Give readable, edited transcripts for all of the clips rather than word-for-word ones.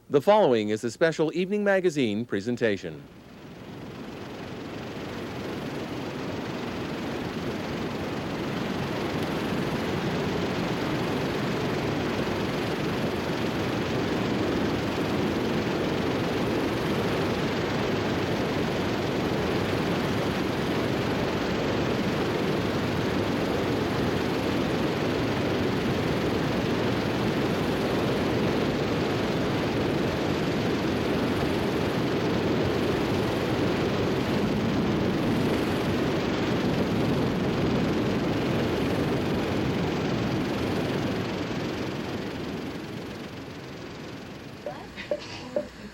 The following is a special evening magazine presentation.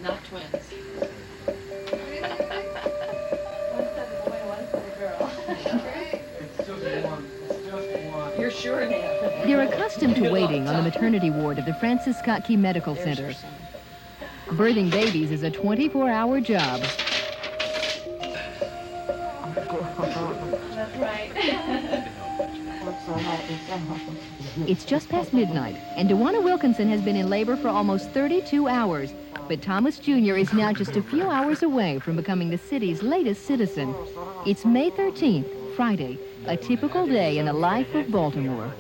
Not twins. One for the boy, one for the girl. It's just one. It's just one. You're sure now. They're accustomed to waiting on the maternity ward of the Francis Scott Key Medical There's Center. your son. Birthing babies is a 24-hour job. That's right. It's just past midnight, and Dewana Wilkinson has been in labor for almost 32 hours. But Thomas Jr. is now just a few hours away from becoming the city's latest citizen. It's May 13th, Friday, a typical day in the life of Baltimore.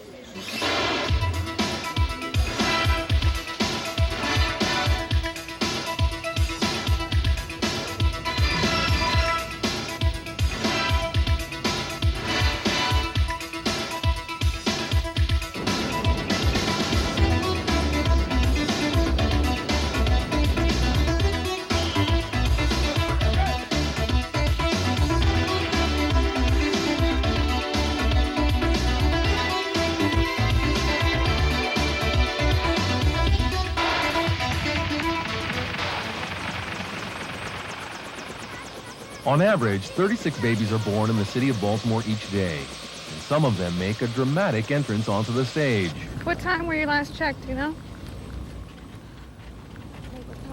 On average, 36 babies are born in the city of Baltimore each day, and some of them make a dramatic entrance onto the stage. What time were you last checked, you know?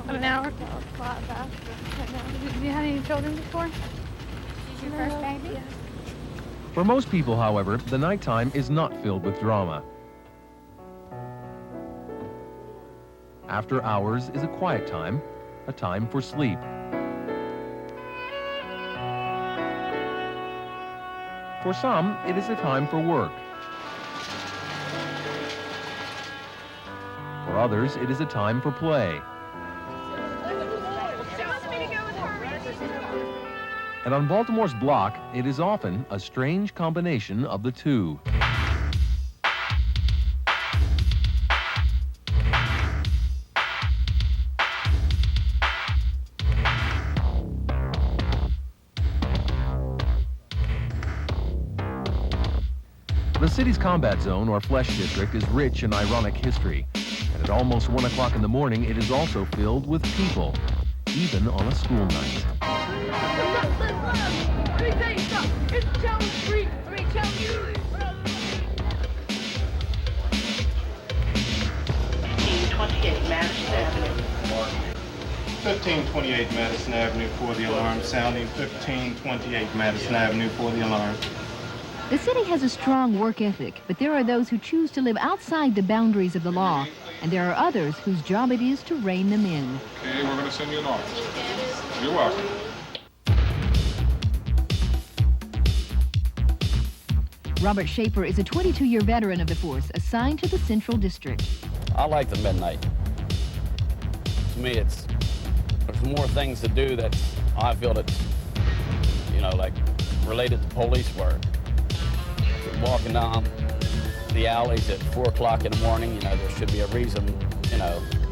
About an hour? Have you had any children before? Your first baby? Yes. For most people, however, the nighttime is not filled with drama. After hours is a quiet time, a time for sleep. For some, it is a time for work. For others, it is a time for play. And on Baltimore's block, it is often a strange combination of the two. The city's combat zone, or flesh district, is rich in ironic history. And at almost 1 o'clock in the morning, it is also filled with people, even on a school night. Let me tell you something. It's Chelsea Street. Let me tell you. 1528 Madison Avenue. 1528 Madison Avenue for the alarm. Sounding 1528 Madison Avenue for the alarm. The city has a strong work ethic, but there are those who choose to live outside the boundaries of the law, and there are others whose job it is to rein them in. Okay, we're going to send you an officer. You're welcome. Robert Schaefer is a 22-year veteran of the force assigned to the Central District. I like the midnight. To me, there's more things to do that I feel that's, like related to police work. Walking down the alleys at 4 o'clock in the morning, there should be a reason,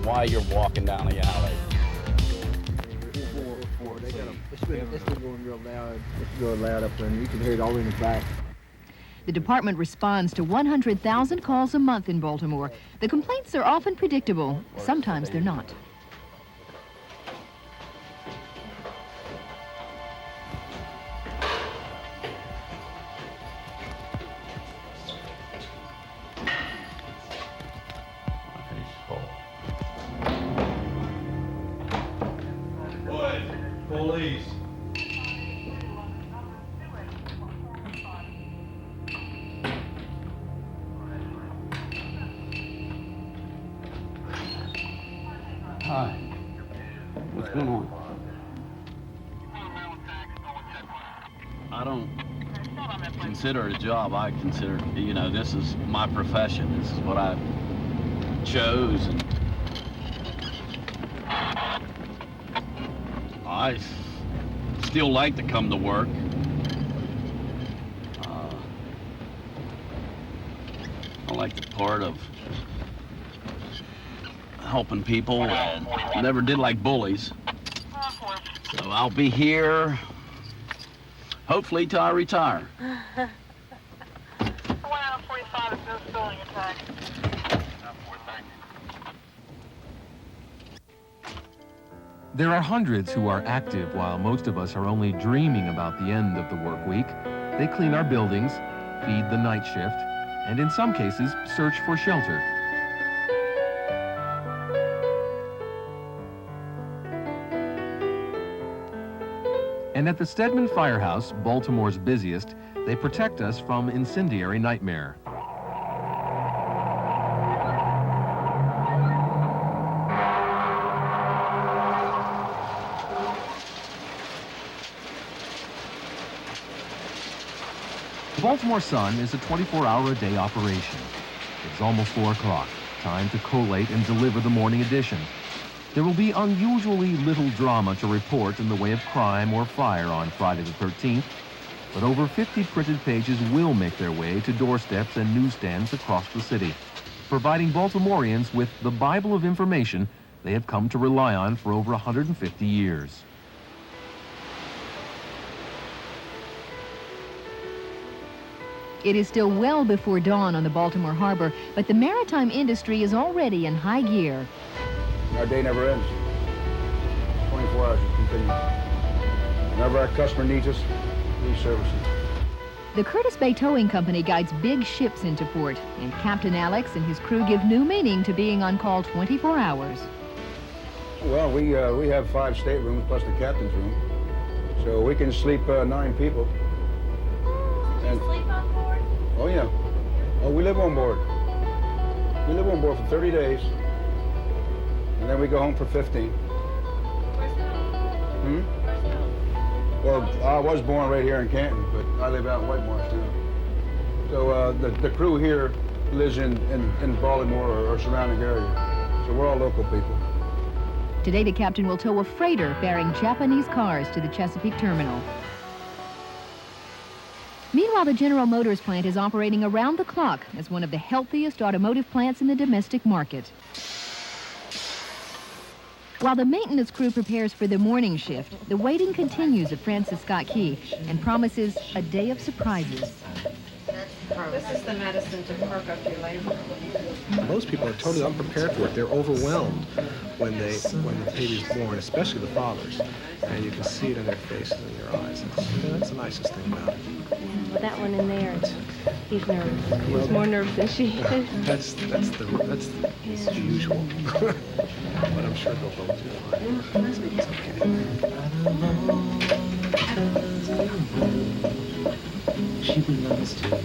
why you're walking down the alley. It's still going real loud. It's going loud up there, and you can hear it all in the back. The department responds to 100,000 calls a month in Baltimore. The complaints are often predictable. Sometimes they're not. Police. Hi. I don't consider it a job. I consider, you know, this is my profession. This is what I chose. And I still like to come to work. I like the part of helping people, and never did like bullies. So I'll be here, hopefully till I retire. There are hundreds who are active while most of us are only dreaming about the end of the work week. They clean our buildings, feed the night shift, and in some cases, search for shelter. And at the Stedman Firehouse, Baltimore's busiest, they protect us from incendiary nightmare. The Baltimore Sun is a 24-hour-a-day operation. It's almost 4 o'clock, time to collate and deliver the morning edition. There will be unusually little drama to report in the way of crime or fire on Friday the 13th, but over 50 printed pages will make their way to doorsteps and newsstands across the city, providing Baltimoreans with the Bible of information they have come to rely on for over 150 years. It is still well before dawn on the Baltimore Harbor, but the maritime industry is already in high gear. Our day never ends. 24 hours it continues. Whenever our customer needs us, we service them. The Curtis Bay Towing Company guides big ships into port, and Captain Alex and his crew give new meaning to being on call 24 hours. Well, we have 5 staterooms plus the captain's room, so we can sleep 9 people. And sleep on board? Oh yeah. Oh, we live on board. We live on board for 30 days, and then we go home for 15. Where's home? Where's home? Well, I was born right here in Canton, but I live out in White Marsh now. So the crew here lives in Baltimore or surrounding area. So we're all local people. Today, the captain will tow a freighter bearing Japanese cars to the Chesapeake terminal. Meanwhile, the General Motors plant is operating around the clock as one of the healthiest automotive plants in the domestic market. While the maintenance crew prepares for the morning shift, the waiting continues at Francis Scott Key and promises a day of surprises. This is the medicine to perk up your labor. Most people are totally unprepared for it. They're overwhelmed when the baby's born, especially the fathers, and you can see it in their faces and their eyes. That's the nicest thing about it. Yeah, well, that one in there, he's nervous. He's more nervous than she is. That's the usual. But I'm sure they'll both do fine. It's okay. She belongs to me.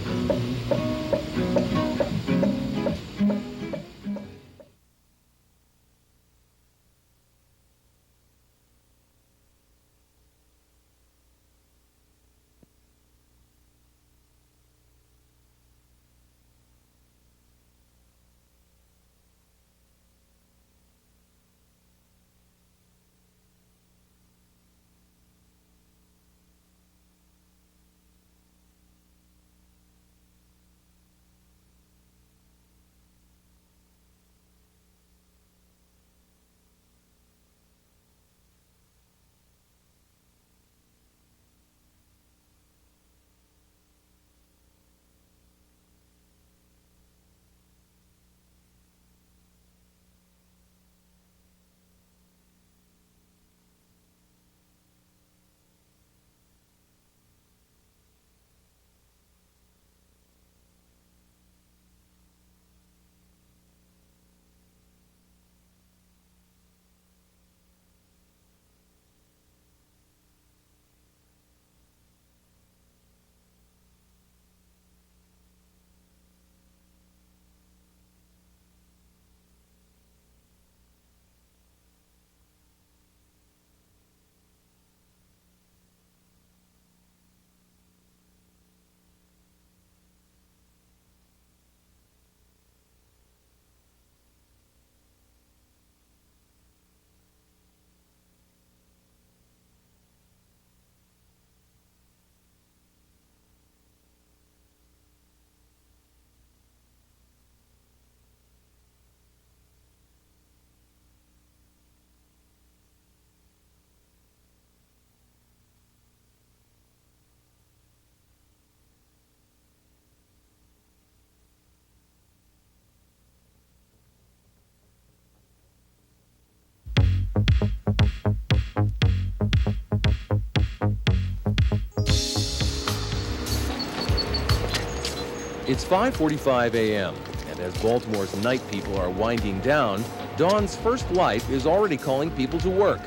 It's 5:45 a.m., and as Baltimore's night people are winding down, dawn's first light is already calling people to work.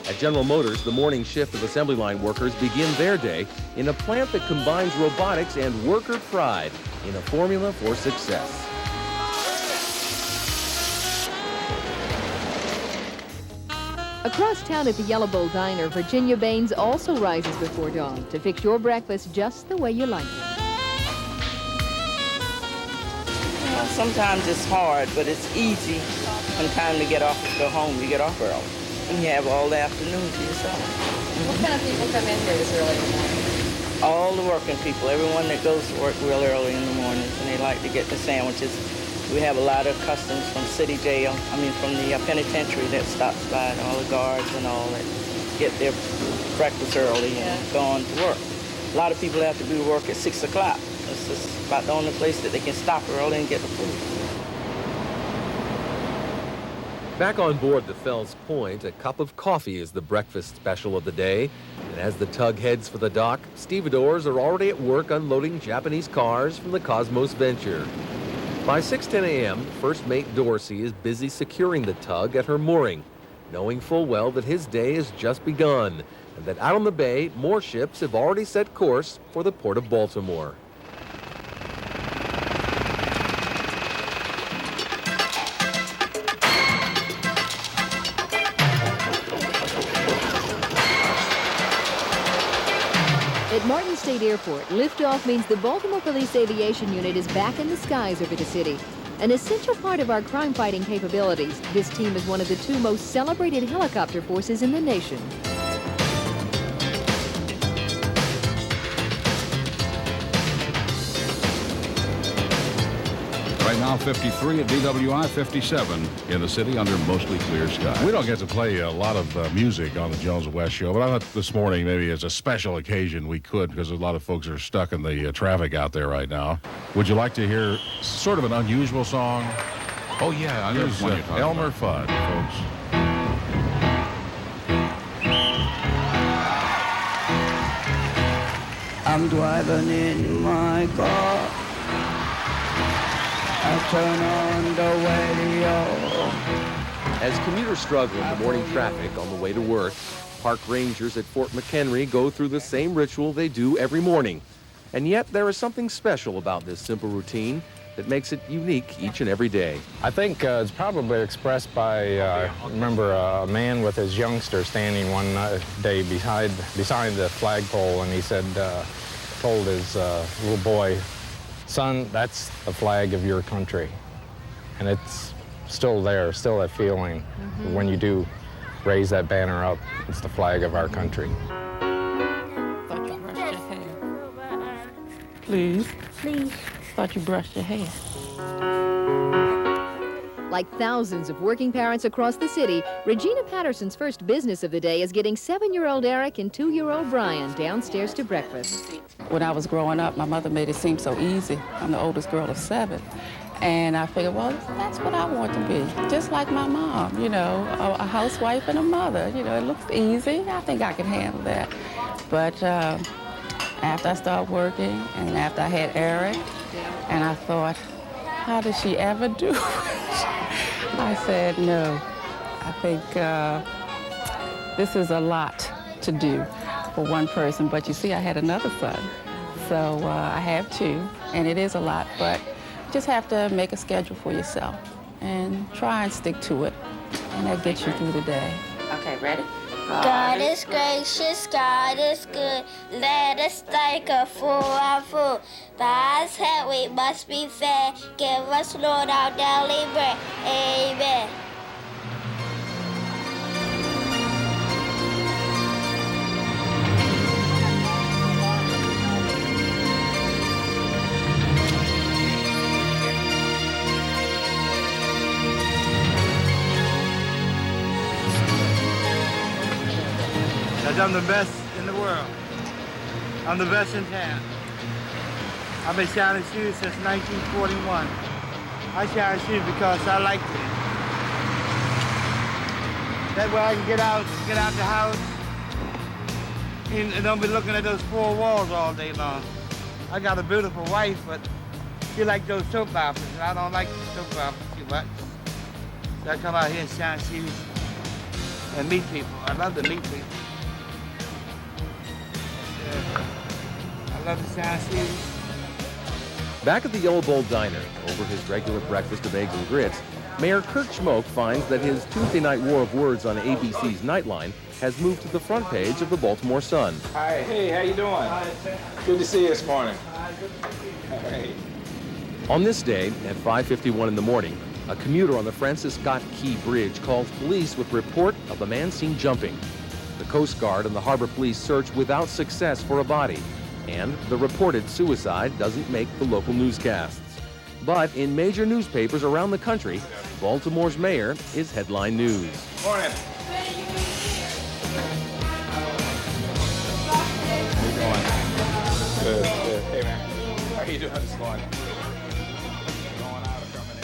At General Motors, the morning shift of assembly line workers begin their day in a plant that combines robotics and worker pride in a formula for success. Across town at the Yellow Bowl Diner, Virginia Baines also rises before dawn to fix your breakfast just the way you like it. Well, sometimes it's hard, but it's easy when time to get off to go home. You get off early, and you have all the afternoon to yourself. What kind of people come in here this early in the morning? All the working people, everyone that goes to work real early in the mornings, and they like to get the sandwiches. We have a lot of customers from city jail, from the penitentiary that stops by, and all the guards and all that get their breakfast early and go on to work. A lot of people have to be to work at 6 o'clock. It's just about the only place that they can stop early and get the food. Back on board the Fells Point, a cup of coffee is the breakfast special of the day. And as the tug heads for the dock, stevedores are already at work unloading Japanese cars from the Cosmos Venture. By 6:10 a.m., First Mate Dorsey is busy securing the tug at her mooring, knowing full well that his day has just begun, and that out on the bay, more ships have already set course for the port of Baltimore. At Martin State Airport, liftoff means the Baltimore Police Aviation Unit is back in the skies over the city. An essential part of our crime-fighting capabilities, this team is one of the two most celebrated helicopter forces in the nation. Right now, 53 at DWI, 57 in the city under mostly clear skies. We don't get to play a lot of music on the Jones and West show, but I thought this morning maybe as a special occasion we could, because a lot of folks are stuck in the traffic out there right now. Would you like to hear sort of an unusual song? Oh, yeah. Here's Elmer Fudd, folks. I'm driving in my car. I turn on the radio. As commuters struggle in the morning traffic on the way to work, park rangers at Fort McHenry go through the same ritual they do every morning. And yet there is something special about this simple routine that makes it unique each and every day. I think it's probably expressed by, I remember a man with his youngster standing one day beside the flagpole, and he said, told his little boy, "Son, that's the flag of your country." And it's still there, still that feeling. When you do raise that banner up, it's the flag of our country. Thought you brushed your hair. Please? Please. Thought you brushed your hair. Like thousands of working parents across the city, Regina Patterson's first business of the day is getting 7-year-old Eric and 2-year-old Brian downstairs to breakfast. When I was growing up, my mother made it seem so easy. I'm the oldest girl of 7. And I figured, well, that's what I want to be, just like my mom, you know, a housewife and a mother. You know, it looks easy. I think I can handle that. But after I started working and after I had Eric, and I thought, how does she ever do it? I said, no, I think this is a lot to do for one person. But you see, I had another son, so I have 2, and it is a lot, but you just have to make a schedule for yourself and try and stick to it, and that gets you through the day. Okay, ready? God is gracious, God is good. Let us thankful for our food. By His hand we must be fed. Give us, Lord, our daily bread. Amen. I'm the best in the world. I'm the best in town. I've been shining shoes since 1941. I shine shoes because I like it. That way I can get out the house and don't be looking at those 4 walls all day long. I got a beautiful wife, but She like those soap operas, and I don't like the soap operas too much. So I come out here and shine shoes and meet people. I love to meet people. I love to shine shoes. Back at the Yellow Bowl Diner, over his regular breakfast of eggs and grits, Mayor Kurt Schmoke finds that his Tuesday night war of words on ABC's Nightline has moved to the front page of the Baltimore Sun. Hi, hey, how you doing? Good to see you this morning. Hey. On this day, at 5:51 in the morning, a commuter on the Francis Scott Key Bridge calls police with report of a man seen jumping. The Coast Guard and the Harbor Police search without success for a body, and the reported suicide doesn't make the local newscasts. But in major newspapers around the country, Baltimore's mayor is headline news. Morning. How you doing? Good, good. Hey, man. How you doing this morning? Going out or coming in?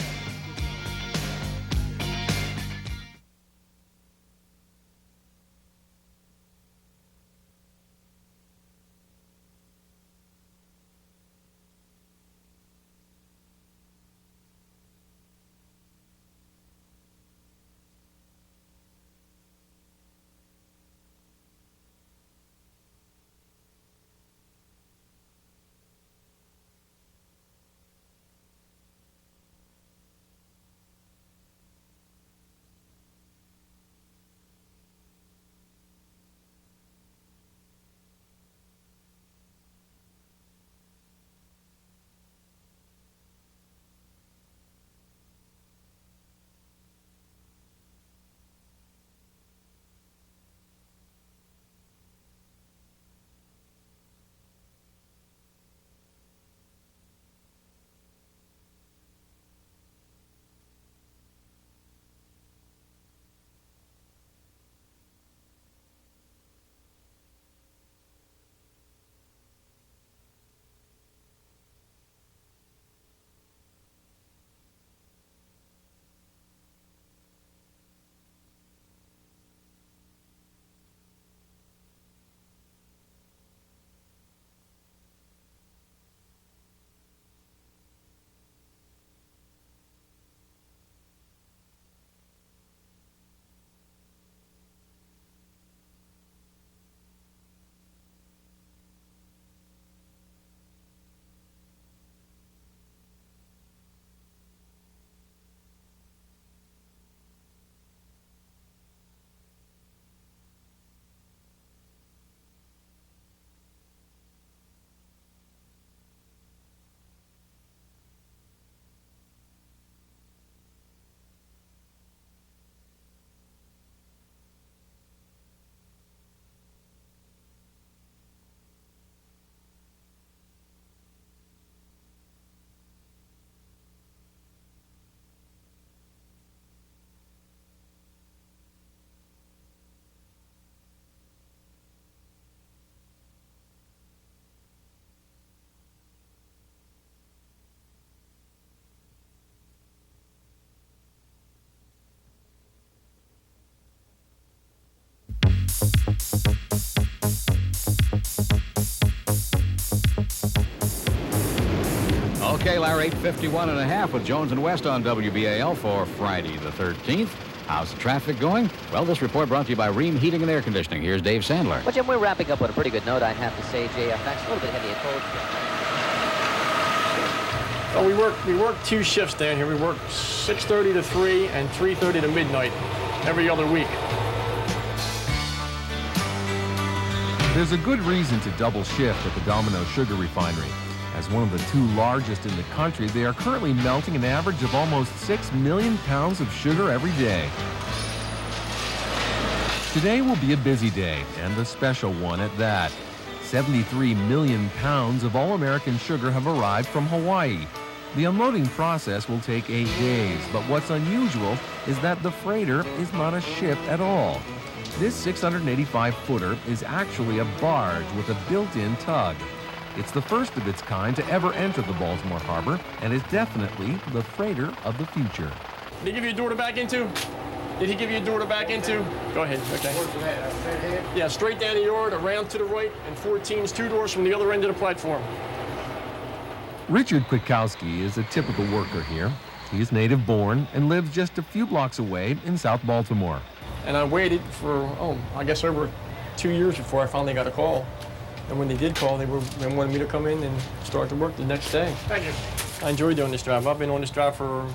Okay, Larry, 8:51.5 with Jones and West on WBAL for Friday the 13th. How's the traffic going? Well, this report brought to you by Ream Heating and Air Conditioning. Here's Dave Sandler. Well, Jim, we're wrapping up on a pretty good note, I'd have to say. JFX, a little bit heavy at cold. Well, we work two shifts down here. We work 6:30 to 3 and 3:30 to midnight every other week. There's a good reason to double shift at the Domino Sugar Refinery. As one of the two largest in the country, they are currently melting an average of almost 6 million pounds of sugar every day. Today will be a busy day, and a special one at that. 73 million pounds of all-American sugar have arrived from Hawaii. The unloading process will take 8 days, but what's unusual is that the freighter is not a ship at all. This 685-footer is actually a barge with a built-in tug. It's the first of its kind to ever enter the Baltimore Harbor, and is definitely the freighter of the future. Did he give you a door to back into? Did he give you a door to back into? Go ahead, okay. Yeah, straight down the yard, around to the right, and 14's 2 doors from the other end of the platform. Richard Kwiatkowski is a typical worker here. He is native born and lives just a few blocks away in South Baltimore. And I waited for, I guess over 2 years before I finally got a call. And when they did call, they wanted me to come in and start to work the next day. Thank you. I enjoy doing this job. I've been on this job for, I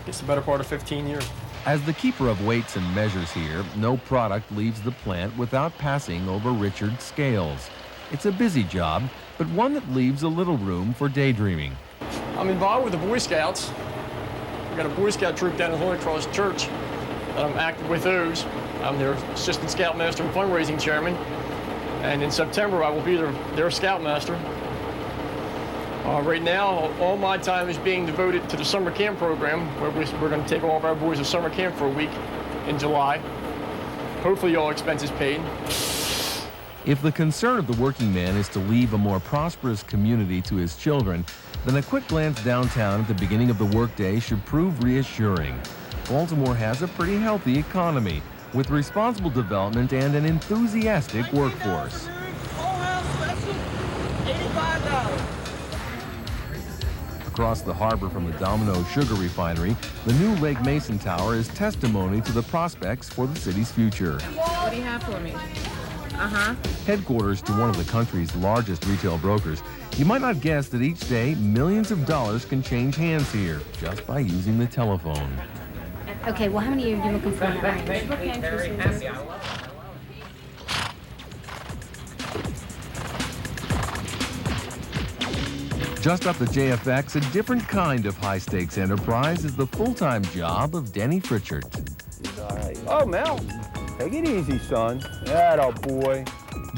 guess, the better part of 15 years. As the keeper of weights and measures here, no product leaves the plant without passing over Richard's scales. It's a busy job, but one that leaves a little room for daydreaming. I'm involved with the Boy Scouts. We've got a Boy Scout troop down in Holy Cross Church, and I'm active with those. I'm their assistant scoutmaster and fundraising chairman. And in September, I will be their scoutmaster. Right now, all my time is being devoted to the summer camp program, where we're going to take all of our boys to summer camp for a week in July. Hopefully all expenses paid. If the concern of the working man is to leave a more prosperous community to his children, then a quick glance downtown at the beginning of the workday should prove reassuring. Baltimore has a pretty healthy economy, with responsible development and an enthusiastic workforce. Across the harbor from the Domino Sugar Refinery, the new Lake Mason Tower is testimony to the prospects for the city's future. What do you have for me? Headquarters to one of the country's largest retail brokers, you might not guess that each day millions of dollars can change hands here just by using the telephone. Okay, well, how many are you looking for? Just up the JFX, a different kind of high-stakes enterprise is the full-time job of Danny Pritchard. All right. Oh, Mel, take it easy, son. Atta boy.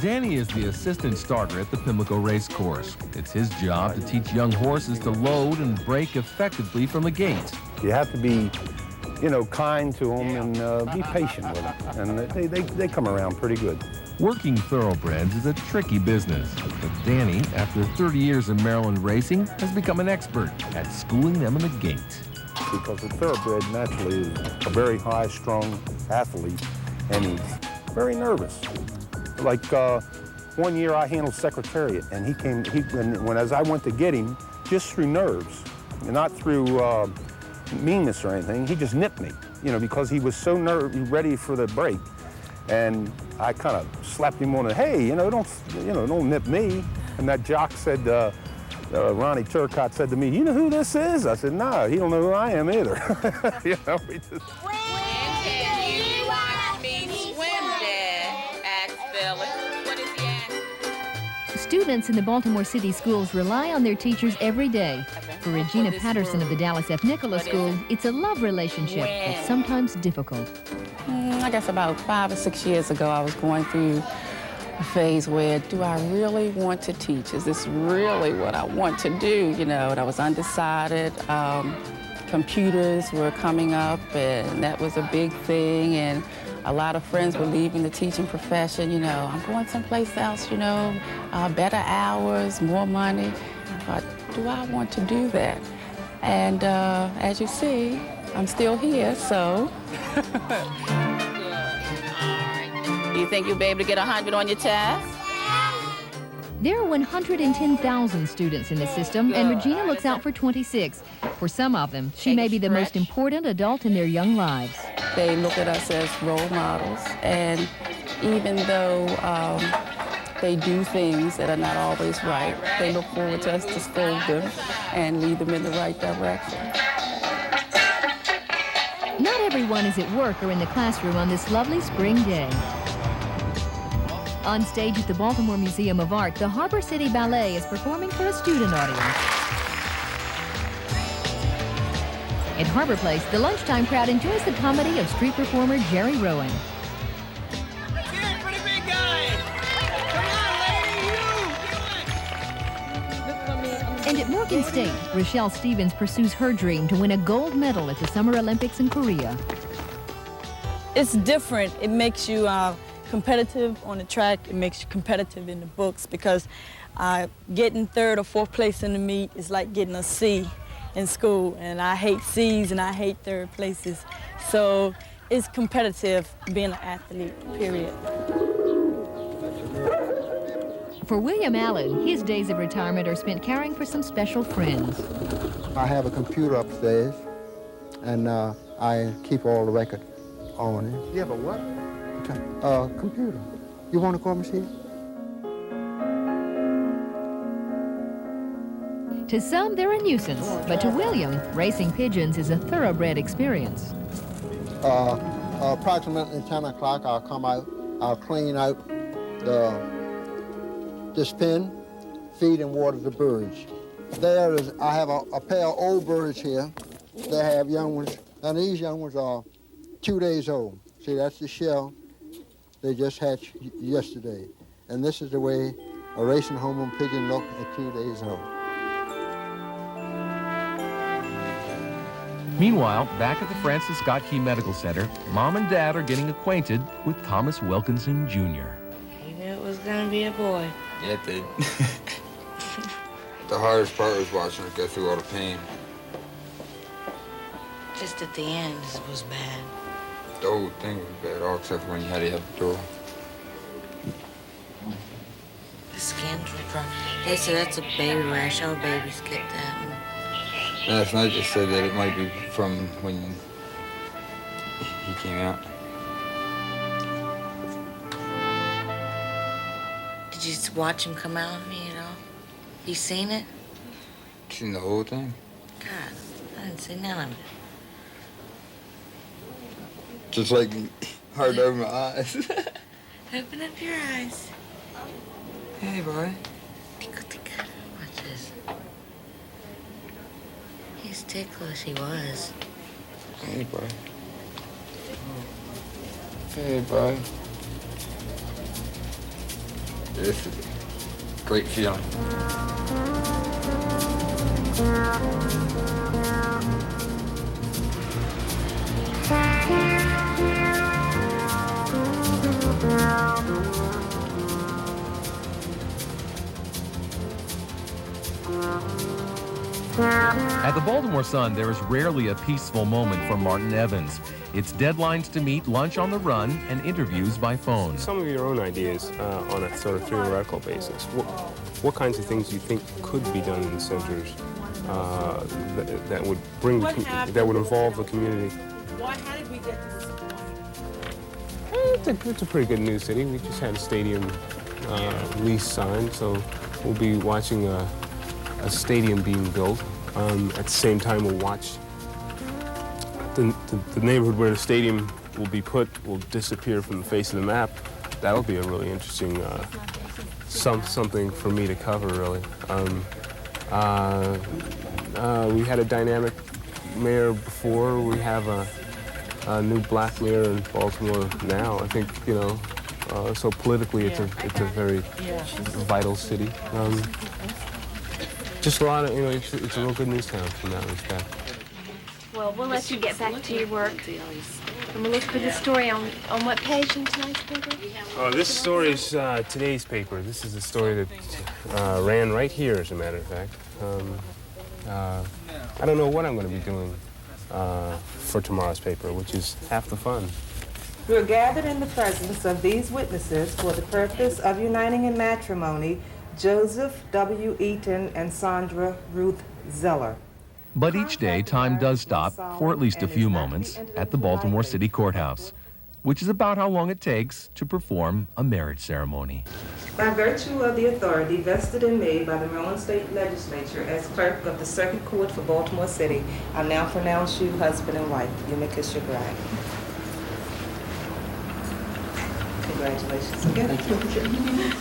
Danny is the assistant starter at the Pimlico Race Course. It's his job to teach young horses to load and brake effectively from the gate. You have to be, kind to them and be patient with them. And they come around pretty good. Working thoroughbreds is a tricky business, but Danny, after 30 years in Maryland racing, has become an expert at schooling them in the gate. Because a thoroughbred naturally is a very high-strung athlete, and he's very nervous. Like one year I handled Secretariat, and as I went to get him, just through nerves, not through meanness or anything, he just nipped me, because he was so ready for the break. And I kind of slapped him on the, hey, don't nip me. And that jock said, Ronnie Turcott said to me, you know who this is? I said, no, he don't know who I am either. We just... When can you watch me swim, Dad? Asked Phyllis. What is he asking? Students in the Baltimore City schools rely on their teachers every day. For Regina Patterson of the Dallas F. Nicholas School, it's a love relationship that's sometimes difficult. I guess about 5 or 6 years ago, I was going through a phase where, do I really want to teach? Is this really what I want to do? And I was undecided. Computers were coming up, and that was a big thing. And a lot of friends were leaving the teaching profession. I'm going someplace else, better hours, more money. But do I want to do that? And as you see, I'm still here, so. You think you'll be able to get 100 on your test? There are 110,000 students in the system, and Regina looks out for 26. For some of them, she may be the most important adult in their young lives. They look at us as role models, and even though they do things that are not always right, they look forward to us to scold them and lead them in the right direction. Not everyone is at work or in the classroom on this lovely spring day. On stage at the Baltimore Museum of Art, the Harbor City Ballet is performing for a student audience. At Harbor Place, the lunchtime crowd enjoys the comedy of street performer Jerry Rowan. And at Morgan State, Rochelle Stevens pursues her dream to win a gold medal at the Summer Olympics in Korea. It's different. It makes you competitive on the track. It makes you competitive in the books, because getting 3rd or 4th place in the meet is like getting a C in school, and I hate C's and I hate 3rd places. So it's competitive being an athlete, period. For William Allen, his days of retirement are spent caring for some special friends. I have a computer upstairs, and I keep all the records on it. You have a what? Computer. You want to come and see it? To some, they're a nuisance, but to William, racing pigeons is a thoroughbred experience. Approximately 10 o'clock, I'll come out, I'll clean out this pen, feed and water the birds. I have a pair of old birds here. They have young ones, and these young ones are 2 days old. See, that's the shell they just hatched yesterday. And this is the way a racing homing pigeon look at 2 days old. Meanwhile, back at the Francis Scott Key Medical Center, Mom and Dad are getting acquainted with Thomas Wilkinson, Jr. You knew it was gonna be a boy. Yeah, it did. The hardest part was watching her go through all the pain. Just at the end was bad. The whole thing was bad, all except when you had to have the door. The skins were dry. They said that's a baby rash. All babies get that one. Last night they said that it might be from when he came out. Did you watch him come out of me at all? You seen it? Seen the whole thing? God, I didn't see none of it. Just like hard over my eyes. Open up your eyes. Hey, boy. Tickle, tickle. Watch this. He's ticklish, he was. Hey, boy. Hey, boy. This is a great feeling. At the Baltimore Sun, there is rarely a peaceful moment for Martin Evans. It's deadlines to meet, lunch on the run, and interviews by phone. Some of your own ideas on a sort of theoretical basis. What kinds of things do you think could be done in centers that would bring that would involve the community? How did we get to this? It's a pretty good new city. We just had a stadium lease signed, so we'll be watching a stadium being built. At the same time, we'll watch the neighborhood where the stadium will be put will disappear from the face of the map. That'll be a really interesting something for me to cover, really. We had a dynamic mayor before. We have a new black mayor in Baltimore now. I think, you know, so politically it's a very vital city. Just a lot of, you know, it's a real good news town from that respect. Well, we'll let you get back to your work. And we'll look for the story on what page in tonight's paper? Oh, this story is today's paper. This is a story that ran right here, as a matter of fact. I don't know what I'm going to be doing for tomorrow's paper, which is half the fun. We are gathered in the presence of these witnesses for the purpose of uniting in matrimony Joseph W. Eaton and Sandra Ruth Zeller. But each day, time does stop, for at least a few moments, at the Baltimore City Courthouse, which is about how long it takes to perform a marriage ceremony. By virtue of the authority vested in me by the Maryland State Legislature as clerk of the Circuit Court for Baltimore City, I now pronounce you husband and wife. You may kiss your bride. Congratulations again. Thank you.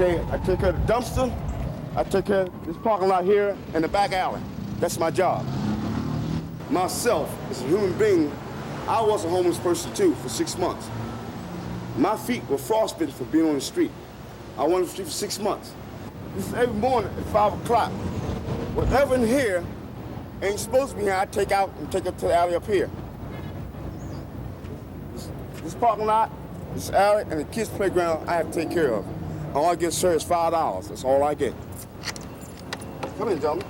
Okay, I take care of the dumpster, I take care of this parking lot here and the back alley. That's my job. Myself, as a human being, I was a homeless person too for 6 months. My feet were frostbitten for being on the street. I went on the street for 6 months. This is every morning at 5 o'clock. Whatever in here ain't supposed to be here, I take out and take it to the alley up here. This parking lot, this alley, and the kids' playground, I have to take care of. All I get, sir, is $5. That's all I get. Come in, gentlemen.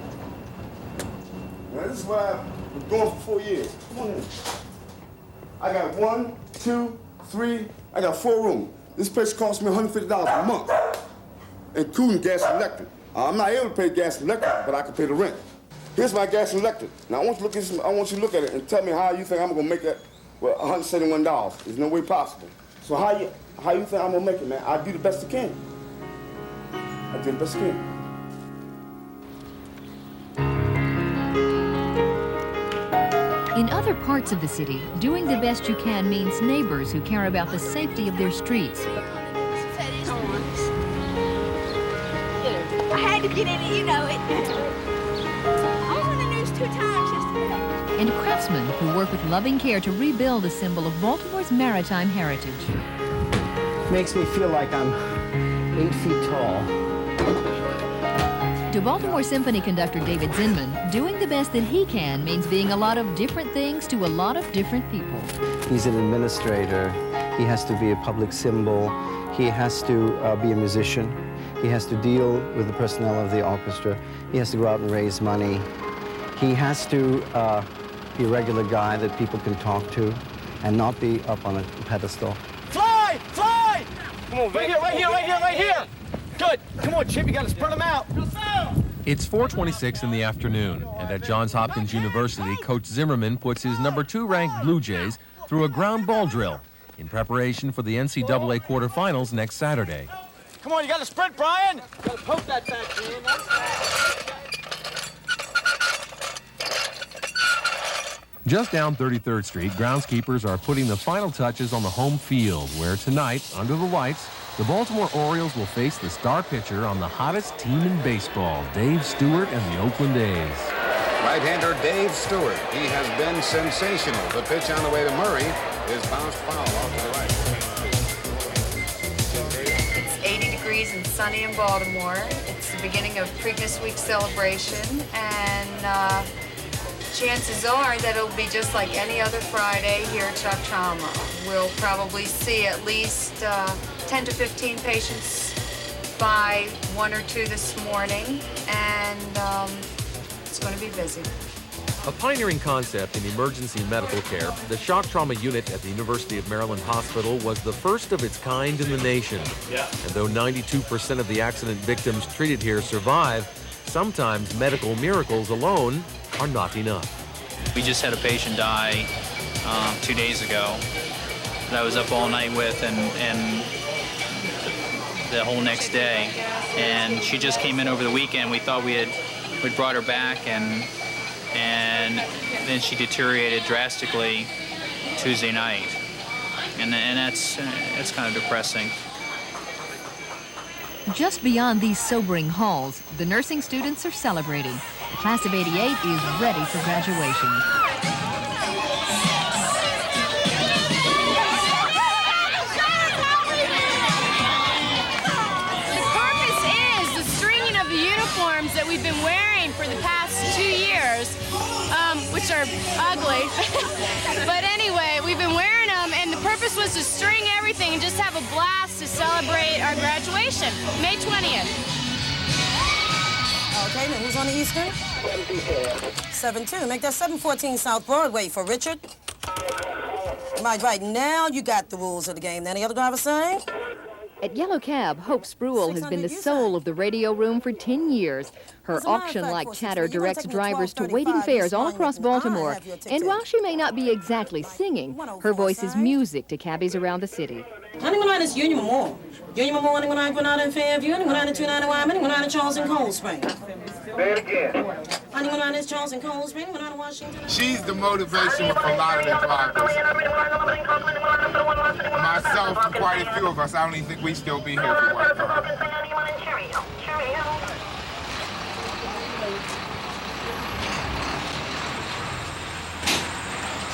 Now, this is what I've been doing for 4 years. Come on in. I got 1, 2, 3, I got 4 rooms. This place costs me $150 a month, including gas and electric. I'm not able to pay gas and electric, but I can pay the rent. Here's my gas and electric. Now, I want you to look at it and tell me how you think I'm gonna make that, well, $171. There's no way possible. So how you think I'm gonna make it, man? I do the best I can. I do the best I can. In other parts of the city, doing the best you can means neighbors who care about the safety of their streets. I had to get in it, you know it. I was on the news 2 times yesterday. And craftsmen who work with loving care to rebuild a symbol of Baltimore's maritime heritage. Makes me feel like I'm 8 feet tall. To Baltimore Symphony conductor David Zinman, doing the best that he can means being a lot of different things to a lot of different people. He's an administrator. He has to be a public symbol. He has to be a musician. He has to deal with the personnel of the orchestra. He has to go out and raise money. He has to be a regular guy that people can talk to and not be up on a pedestal. Fly! Fly! Come on, right here, right here, right here, right here! Good. Come on, Chip, you gotta spread them out. It's 4:26 in the afternoon, and at Johns Hopkins University, Coach Zimmerman puts his number 2 ranked Blue Jays through a ground ball drill in preparation for the NCAA quarterfinals next Saturday. Come on, you gotta sprint, Brian! You gotta poke that back, man. Just down 33rd Street, groundskeepers are putting the final touches on the home field, where tonight, under the lights, the Baltimore Orioles will face the star pitcher on the hottest team in baseball, Dave Stewart and the Oakland A's. Right-hander Dave Stewart. He has been sensational. The pitch on the way to Murray is bounced foul off to the right. It's 80 degrees and sunny in Baltimore. It's the beginning of Preakness Week celebration, and chances are that it'll be just like any other Friday here at Choctama. We'll probably see at least 10 to 15 patients by 1 or 2 this morning, and it's going to be busy. A pioneering concept in emergency medical care, the shock trauma unit at the University of Maryland Hospital was the first of its kind in the nation. Yeah. And though 92% of the accident victims treated here survive, sometimes medical miracles alone are not enough. We just had a patient die 2 days ago that I was up all night with and the whole next day. And she just came in over the weekend. We thought we'd brought her back, and then she deteriorated drastically Tuesday night. And that's kind of depressing. Just beyond these sobering halls, the nursing students are celebrating. The class of '88 is ready for graduation. The purpose is the stringing of the uniforms that we've been wearing for the past 2 years, which are ugly. But anyway, we've been wearing them, and the purpose was to string everything and just have a blast to celebrate our graduation, May 20th. Okay, now who's on the Eastern? 7-2. Make that 714 South Broadway for Richard. Right now, you got the rules of the game. Any other driver saying? At Yellow Cab, Hope Spruill has been the soul of the radio room for 10 years. Her auction-like chatter directs drivers to waiting fares all across Baltimore. And while she may not be exactly singing, her voice is music to cabbies around the city. Anyone on this Union Memorial? Union Memorial, anyone on Grenada and Fairview? Anyone on the 290 Wyman? Anyone on the Charles and Cold Spring? Say it again. Anyone on this Charles and Cold Spring? Anyone on Washington? She's the motivation for a lot of the drivers. Myself and quite a few of us, I don't even think we'd still be here if it wasn't for her.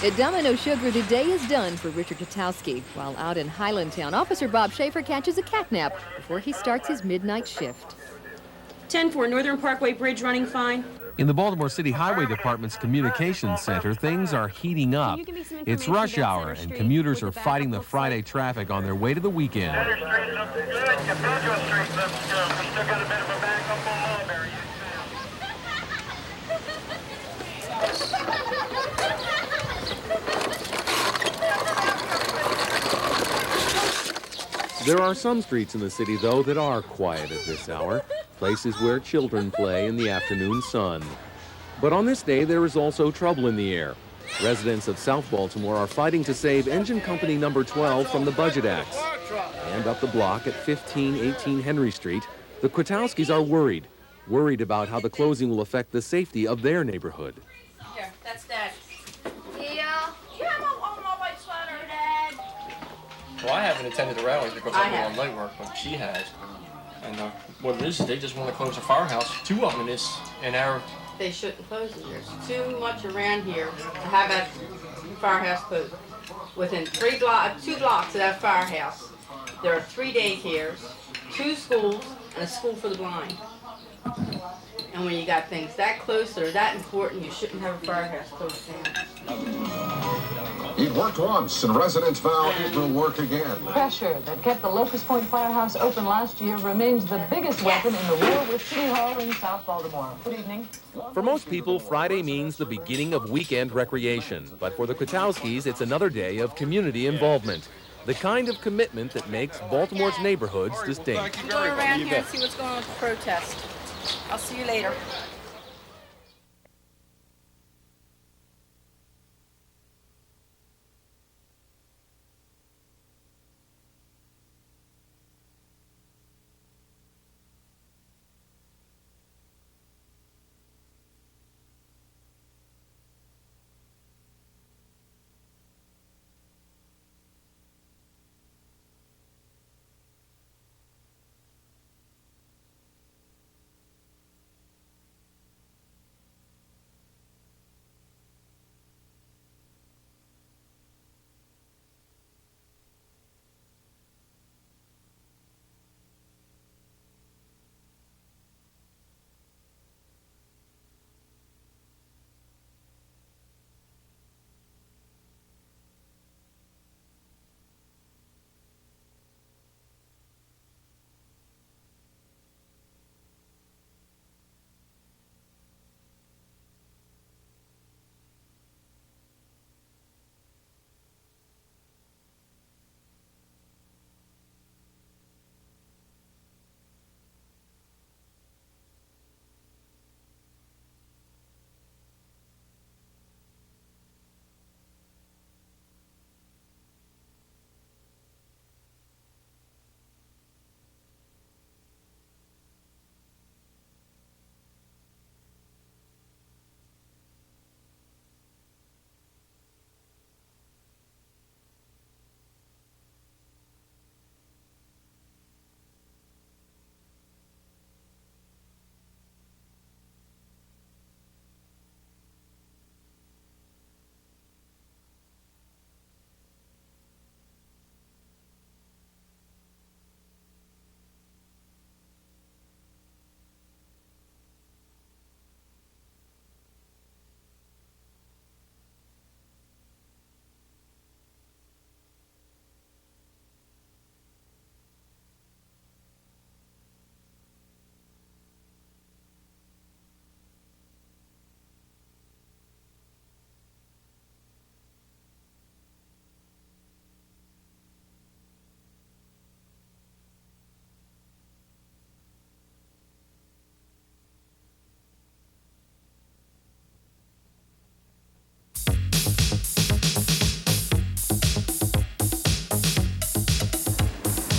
At Domino Sugar, the day is done for Richard Katowski. While out in Highlandtown, Officer Bob Schaefer catches a catnap before he starts his midnight shift. 10-4, Northern Parkway Bridge running fine. In the Baltimore City Highway Department's Communications Center, things are heating up. It's rush hour, and commuters are fighting the Friday traffic on their way to the weekend. There are some streets in the city, though, that are quiet at this hour, places where children play in the afternoon sun. But on this day, there is also trouble in the air. Residents of South Baltimore are fighting to save Engine Company number 12 from the budget axe. And up the block at 1518 Henry Street, the Kwatowskis are worried about how the closing will affect the safety of their neighborhood. Here, that's Dad. Yeah. You have on my white sweater, Dad. Well, I haven't attended the rallies because I'm on night work, but she has. And what it is they just want to close a firehouse. 2 of them in our... They shouldn't close it. There's too much around here to have that firehouse closed. Within 2 blocks of that firehouse, there are 3 daycares, 2 schools, and a school for the blind. And when you got things that close that are that important, you shouldn't have a firehouse closed down. It worked once, and residents vow it will work again. Pressure that kept the Locust Point Firehouse open last year remains the biggest weapon in the war with City Hall in South Baltimore. Good evening. For most people, Friday means the beginning of weekend recreation. But for the Kwatowskis, it's another day of community involvement. The kind of commitment that makes Baltimore's neighborhoods distinct. Go around here and see what's going on with the protest. I'll see you later.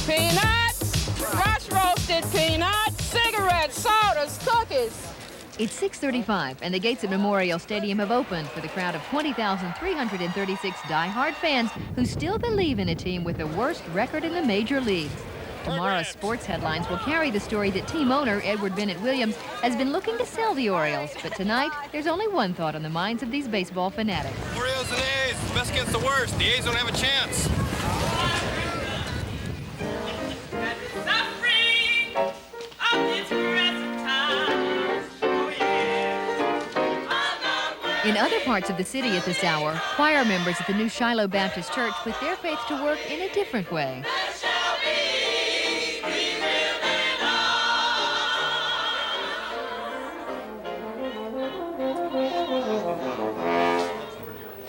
Peanuts, fresh roasted peanuts, cigarettes, sodas, cookies. It's 6:35, and the gates at Memorial Stadium have opened for the crowd of 20,336 die-hard fans who still believe in a team with the worst record in the major leagues. Tomorrow's sports headlines will carry the story that team owner Edward Bennett Williams has been looking to sell the Orioles. But tonight, there's only one thought on the minds of these baseball fanatics. Orioles it is! It's the best against the worst. The A's don't have a chance. In other parts of the city at this hour, choir members at the new Shiloh Baptist Church put their faith to work in a different way.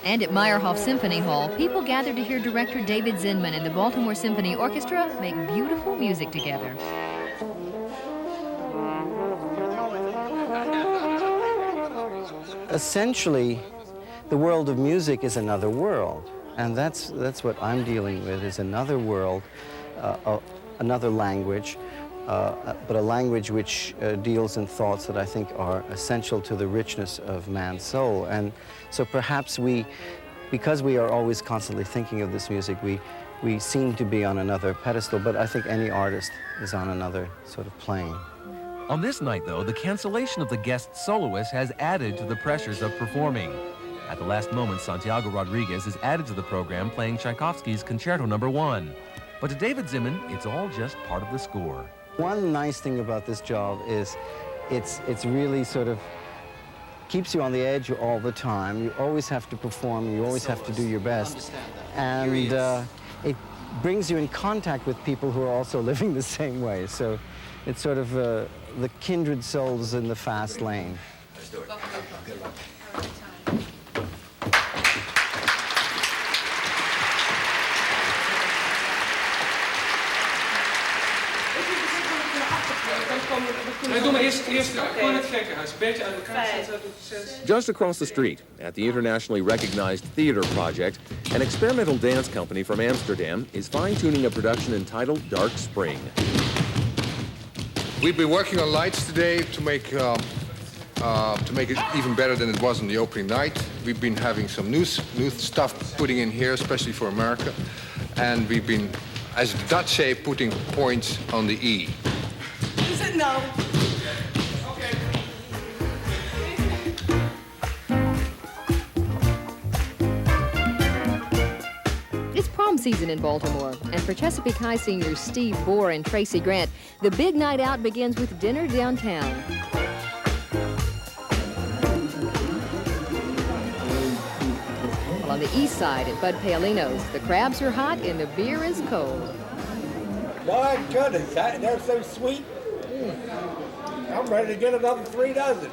And at Meyerhoff Symphony Hall, people gathered to hear director David Zinman and the Baltimore Symphony Orchestra make beautiful music together. Essentially, the world of music is another world, and that's what I'm dealing with, is another world, another language, but a language which deals in thoughts that I think are essential to the richness of man's soul. And so perhaps because we are always constantly thinking of this music, we seem to be on another pedestal, but I think any artist is on another sort of plane. On this night, though, the cancellation of the guest soloist has added to the pressures of performing. At the last moment, Santiago Rodriguez is added to the program playing Tchaikovsky's Concerto No. 1. But to David Zinman, it's all just part of the score. One nice thing about this job is it's really sort of keeps you on the edge all the time. You always have to perform, you always have to do your best. And it brings you in contact with people who are also living the same way. So it's sort of the kindred souls in the fast lane. Let's do it. Good luck. Just across the street, at the internationally recognized theater project, an experimental dance company from Amsterdam is fine-tuning a production entitled Dark Spring. We've been working on lights today to make it even better than it was on the opening night. We've been having some new stuff putting in here, especially for America. And we've been, as the Dutch say, putting points on the E. He said no. Okay. It's prom season in Baltimore, and for Chesapeake High seniors Steve Bohr and Tracy Grant, the big night out begins with dinner downtown. While on the east side at Bud Paolino's, the crabs are hot and the beer is cold. My goodness, they're so sweet. I'm ready to get another 3 dozen.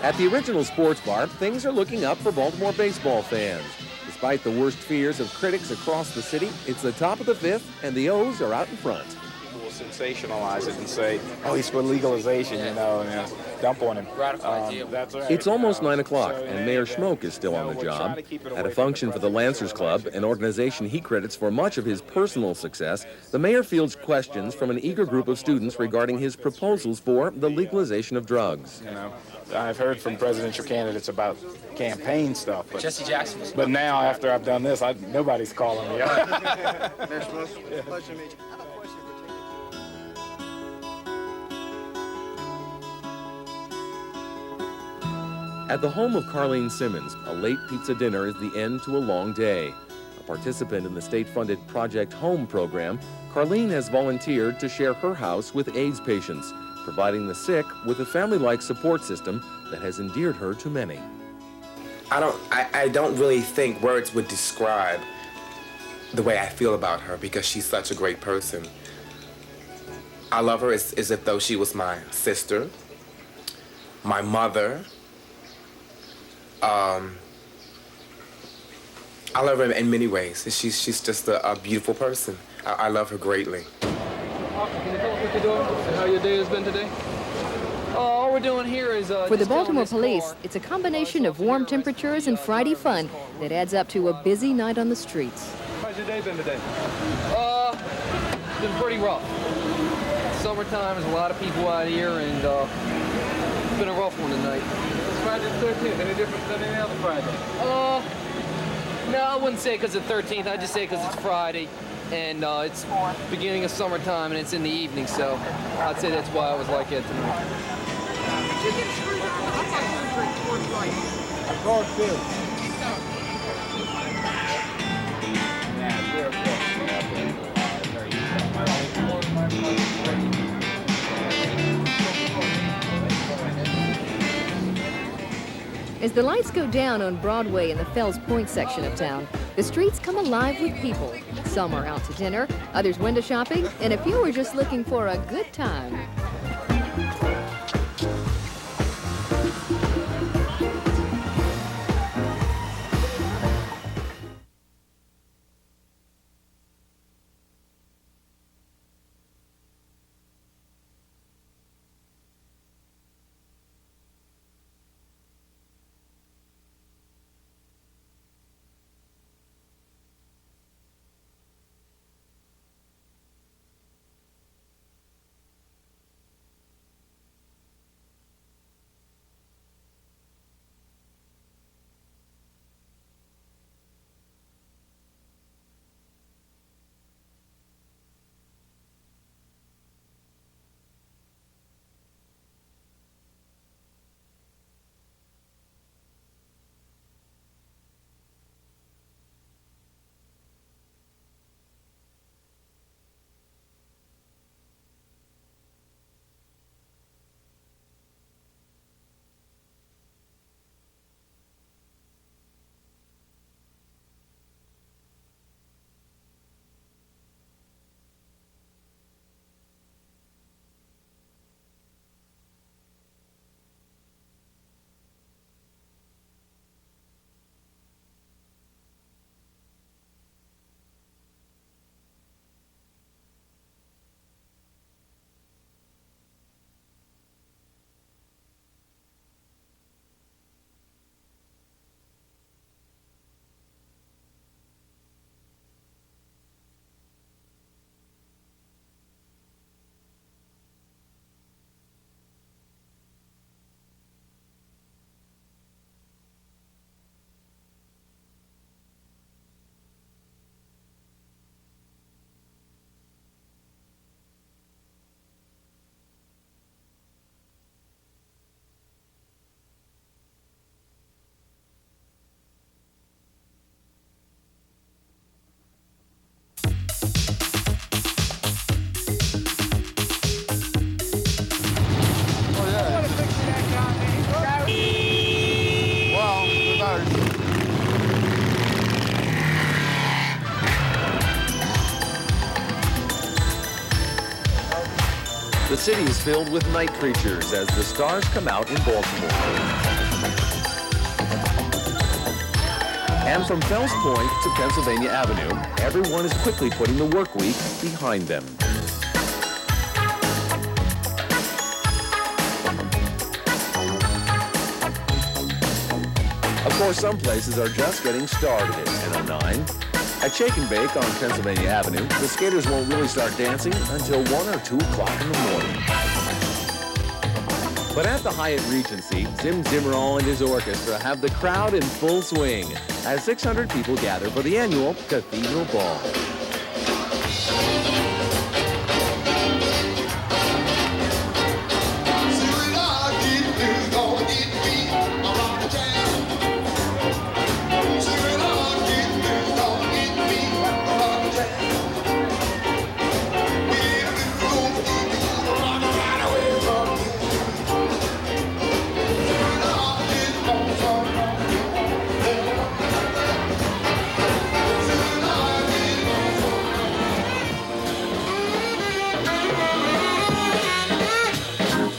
At the original sports bar, things are looking up for Baltimore baseball fans. Despite the worst fears of critics across the city, it's the top of the fifth, and the O's are out in front. People will sensationalize it and say, oh, he's for legalization, you know, and dump on him. That's right. It's almost 9 o'clock, and Mayor Schmoke is still on the job. At a function for the Lancers Club, an organization he credits for much of his personal success, the mayor fields questions from an eager group of students regarding his proposals for the legalization of drugs. You know, I've heard from presidential candidates about campaign stuff, but Jesse Jackson. But now, after I've done this, nobody's calling me. Mayor Schmoke, pleasure to meet you. At the home of Carlene Simmons, a late pizza dinner is the end to a long day. A participant in the state-funded Project Home program, Carlene has volunteered to share her house with AIDS patients, providing the sick with a family-like support system that has endeared her to many. I don't really think words would describe the way I feel about her because she's such a great person. I love her as if though she was my sister, my mother. I love her in many ways. She's just a beautiful person. I love her greatly. Can you tell us what you're doing and how your day has been today? All we're doing here is for the Baltimore Police, it's a combination of warm temperatures and Friday fun that adds up to a busy night on the streets. How's your day been today? It's been pretty rough. Summertime, there's a lot of people out here, and it's been a rough one tonight. It's Friday the 13th. Any different than any other Friday? No, I wouldn't say because it's the 13th. I'd just say because it's Friday. and it's beginning of summertime, and it's in the evening, so I'd say that's why I was like it tonight. Did you get screwed up? I thought you would drink towards light. A guard too. As the lights go down on Broadway in the Fells Point section of town, the streets come alive with people. Some are out to dinner, others window shopping, and a few are just looking for a good time. The city is filled with night creatures as the stars come out in Baltimore. And from Fells Point to Pennsylvania Avenue, everyone is quickly putting the work week behind them. Of course, some places are just getting started at 10:09. At Shake and Bake on Pennsylvania Avenue, the skaters won't really start dancing until 1 or 2 o'clock in the morning. But at the Hyatt Regency, Zim Zimmerall and his orchestra have the crowd in full swing as 600 people gather for the annual Cathedral Ball.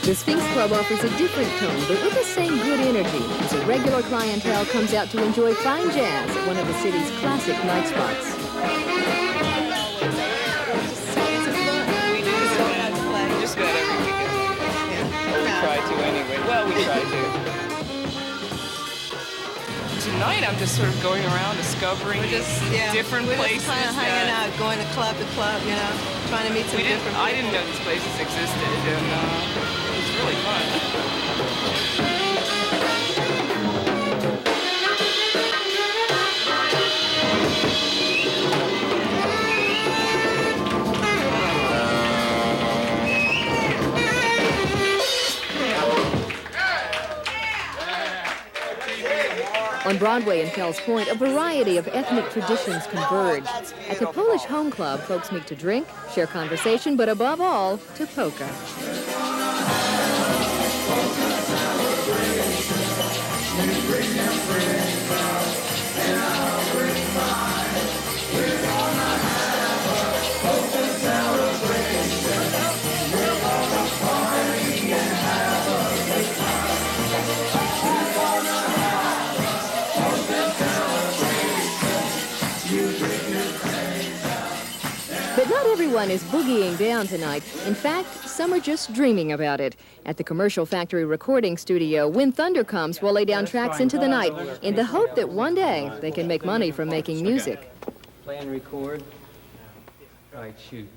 The Sphinx Club offers a different tone, but with the same good energy, as a regular clientele comes out to enjoy fine jazz at one of the city's classic night spots. We do so much play. Just about every weekend. Yeah. Or we try to anyway. Well, we try to. Tonight, I'm just sort of going around discovering different places. We're just kind of hanging out, going to club to club, you know, trying to meet some different people. I didn't know these places existed, and it's really fun. Broadway in Fells Point, a variety of ethnic traditions converge. At the Polish Home Club, folks meet to drink, share conversation, but above all, to polka. But not everyone is boogieing down tonight. In fact, some are just dreaming about it. At the Commercial Factory recording studio, When Thunder Comes will lay down tracks into the night in the hope that one day they can make money from making music. Play and record. All right, shoot.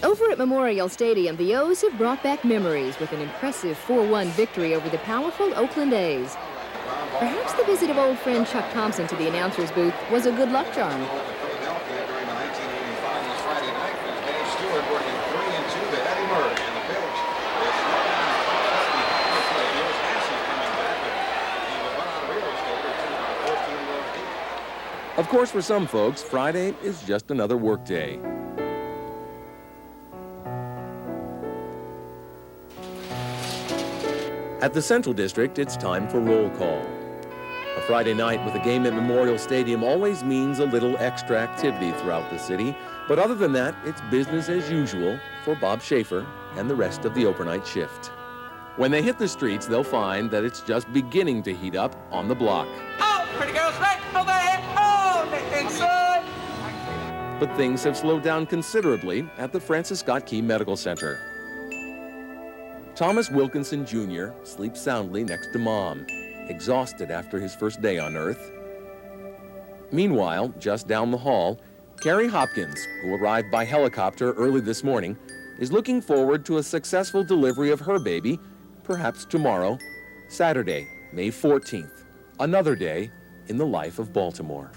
Over at Memorial Stadium, the O's have brought back memories with an impressive 4-1 victory over the powerful Oakland A's. Perhaps the visit of old friend Chuck Thompson to the announcer's booth was a good luck charm. Philadelphia during the 1980 finals Friday night was Dave Stewart working 3-2 to Eddie Murray, and the pitch is slowed down fast behind the plate. Here's Hansen coming back, and he will run on real estate to about 14 runs deep. Of course, for some folks, Friday is just another work day. At the Central District, it's time for roll call. A Friday night with a game at Memorial Stadium always means a little extra activity throughout the city, but other than that, it's business as usual for Bob Schaefer and the rest of the overnight shift. When they hit the streets, they'll find that it's just beginning to heat up on the block. Oh, pretty girls, right over here. Oh, inside. But things have slowed down considerably at the Francis Scott Key Medical Center. Thomas Wilkinson Jr. sleeps soundly next to Mom, exhausted after his first day on Earth. Meanwhile, just down the hall, Carrie Hopkins, who arrived by helicopter early this morning, is looking forward to a successful delivery of her baby, perhaps tomorrow, Saturday, May 14th, another day in the life of Baltimore.